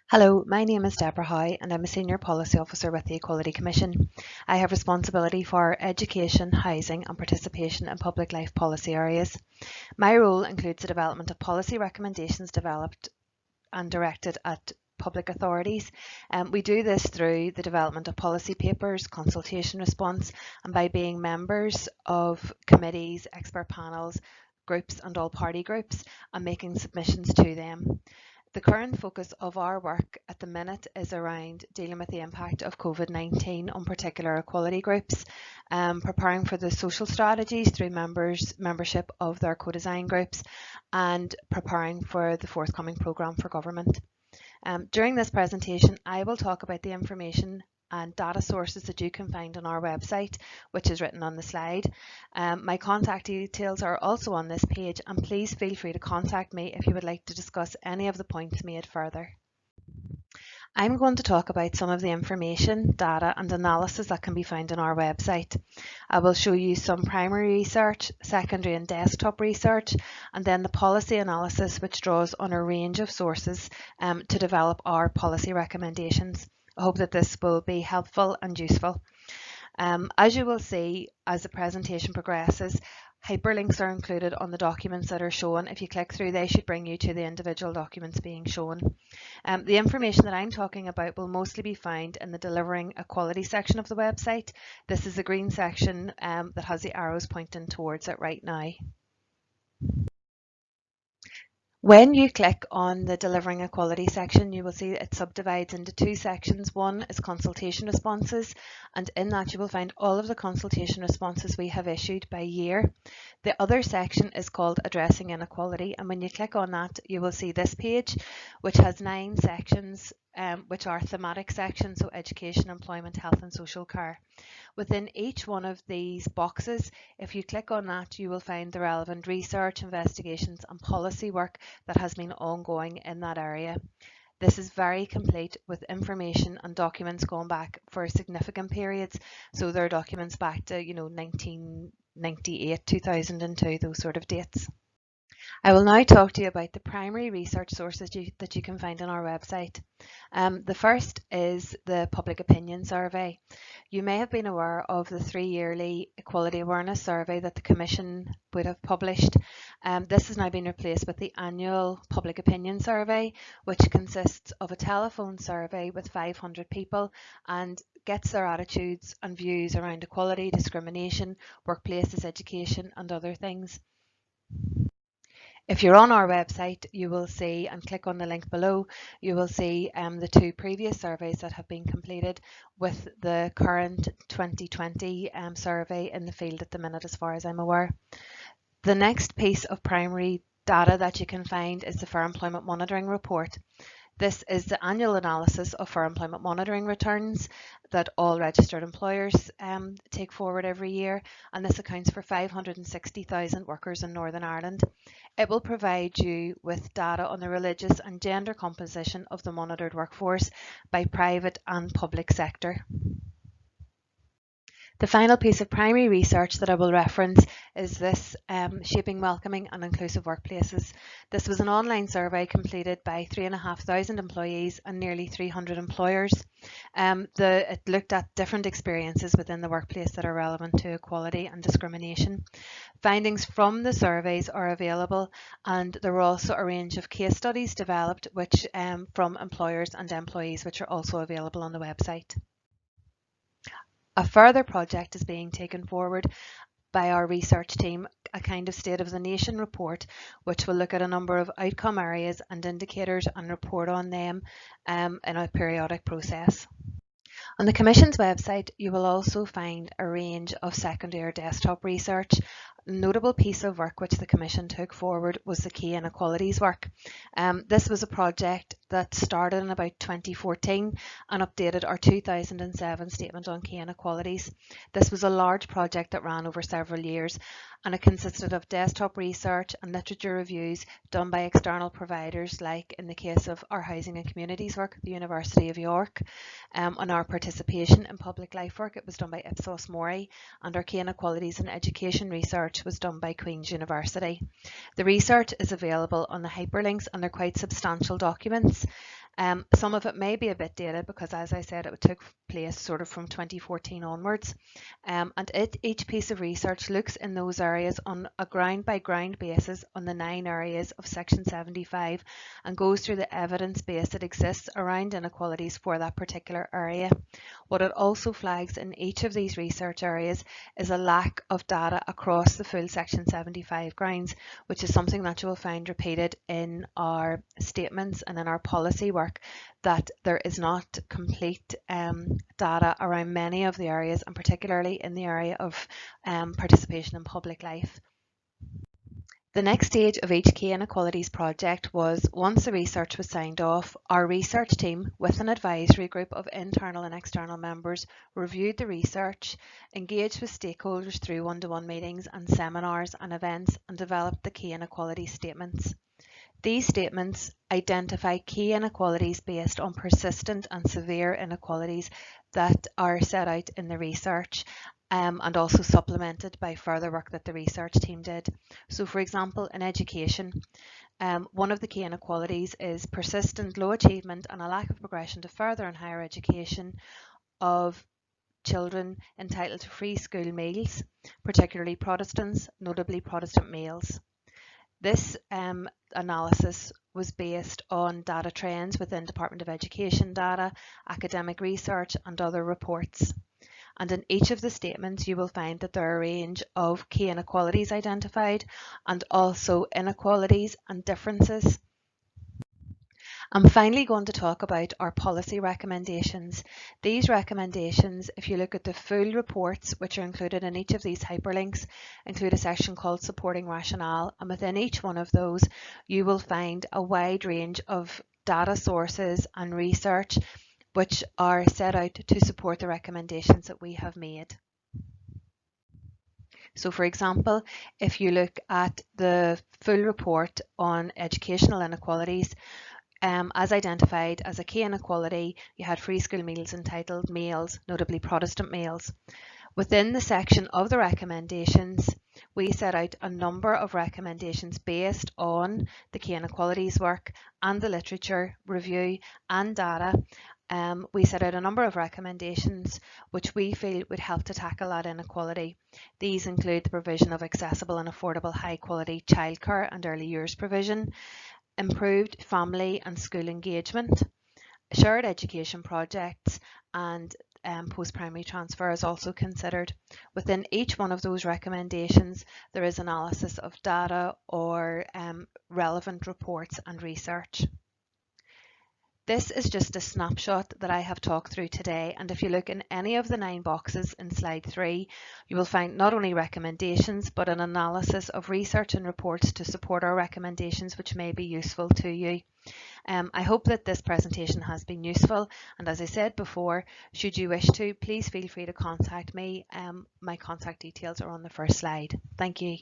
Hello, my name is Deborah Howe and I'm a Senior Policy Officer with the Equality Commission. I have responsibility for education, housing and participation in public life policy areas. My role includes the development of policy recommendations developed and directed at public authorities. We do this through the development of policy papers, consultation response, and by being members of committees, expert panels, groups and all party groups and making submissions to them. The current focus of our work at the minute is around dealing with the impact of COVID-19 on particular equality groups, preparing for the social strategies through membership of their co-design groups, and preparing for the forthcoming programme for government. During this presentation, I will talk about the information and data sources that you can find on our website, which is written on the slide. My contact details are also on this page, and please feel free to contact me if you would like to discuss any of the points made further. I'm going to talk about some of the information, data and analysis that can be found on our website. I will show you some primary research, secondary and desktop research, and then the policy analysis, which draws on a range of sources to develop our policy recommendations. I hope that this will be helpful and useful. As you will see as the presentation progresses, hyperlinks are included on the documents that are shown. If you click through, they should bring you to the individual documents being shown. The information that I'm talking about will mostly be found in the Delivering Equality section of the website. This is the green section that has the arrows pointing towards it right now. When you click on the Delivering Equality section, you will see it subdivides into two sections. One is consultation responses, and in that you will find all of the consultation responses we have issued by year. The other section is called Addressing Inequality, and when you click on that, you will see this page, which has 9 sections, which are thematic sections, so education, employment, health and social care. Within each one of these boxes, if you click on that, you will find the relevant research, investigations and policy work that has been ongoing in that area. This is very complete with information and documents going back for significant periods. So there are documents back to 1998, 2002, those sort of dates. I will now talk to you about the primary research sources that you can find on our website. The first is the Public Opinion Survey. You may have been aware of the 3-yearly Equality Awareness Survey that the Commission would have published. This has now been replaced with the annual Public Opinion Survey, which consists of a telephone survey with 500 people and gets their attitudes and views around equality, discrimination, workplaces, education and other things. If you're on our website, you will see, and click on the link below, you will see the 2 previous surveys that have been completed with the current 2020 survey in the field at the minute, as far as I'm aware. The next piece of primary data that you can find is the Fair Employment Monitoring Report. This is the annual analysis of fair employment monitoring returns that all registered employers take forward every year, and this accounts for 560,000 workers in Northern Ireland. It will provide you with data on the religious and gender composition of the monitored workforce by private and public sector. The final piece of primary research that I will reference is this Shaping Welcoming and Inclusive Workplaces. This was an online survey completed by 3,500 employees and nearly 300 employers. It looked at different experiences within the workplace that are relevant to equality and discrimination. Findings from the surveys are available, and there were also a range of case studies developed from employers and employees, which are also available on the website. A further project is being taken forward by our research team, a kind of State of the Nation report, which will look at a number of outcome areas and indicators and report on them in a periodic process. On the Commission's website, you will also find a range of secondary or desktop research. A notable piece of work which the Commission took forward was the Key Inequalities work. This was a project that started in about 2014 and updated our 2007 Statement on Key Inequalities. This was a large project that ran over several years, and it consisted of desktop research and literature reviews done by external providers, like in the case of our Housing and Communities work, the University of York. On our participation in public life work, it was done by Ipsos Mori, and our Key Inequalities in Education research was done by Queen's University. The research is available on the hyperlinks, and they're quite substantial documents. Some of it may be a bit dated because, as I said, it took place sort of from 2014 onwards. And each piece of research looks in those areas on a ground by ground basis on the 9 areas of Section 75 and goes through the evidence base that exists around inequalities for that particular area. What it also flags in each of these research areas is a lack of data across the full Section 75 grounds, which is something that you will find repeated in our statements and in our policy work, that there is not complete data around many of the areas, and particularly in the area of participation in public life. The next stage of each Key Inequalities project was, once the research was signed off, our research team, with an advisory group of internal and external members, reviewed the research, engaged with stakeholders through one-to-one meetings and seminars and events, and developed the Key Inequalities statements. These statements identify key inequalities based on persistent and severe inequalities that are set out in the research, and also supplemented by further work that the research team did. So, for example, in education, one of the key inequalities is persistent low achievement and a lack of progression to further and higher education of children entitled to free school meals, particularly Protestants, notably Protestant males. This analysis was based on data trends within Department of Education data, academic research and other reports. And in each of the statements you will find that there are a range of key inequalities identified, and also inequalities and differences. I'm finally going to talk about our policy recommendations. These recommendations, if you look at the full reports, which are included in each of these hyperlinks, include a section called Supporting Rationale, and within each one of those you will find a wide range of data sources and research which are set out to support the recommendations that we have made. So, for example, if you look at the full report on educational inequalities, as identified as a key inequality, you had free school meals entitled males, notably Protestant males. Within the section of the recommendations, we set out a number of recommendations based on the key inequalities work and the literature review and data. We set out a number of recommendations which we feel would help to tackle that inequality. These include the provision of accessible and affordable high quality childcare and early years provision, improved family and school engagement, shared education projects, and post-primary transfer is also considered. Within each one of those recommendations there is analysis of data or relevant reports and research. This is just a snapshot that I have talked through today, and if you look in any of the 9 boxes in slide 3, you will find not only recommendations but an analysis of research and reports to support our recommendations, which may be useful to you. I hope that this presentation has been useful, and as I said before, should you wish to, please feel free to contact me. My contact details are on the first slide. Thank you.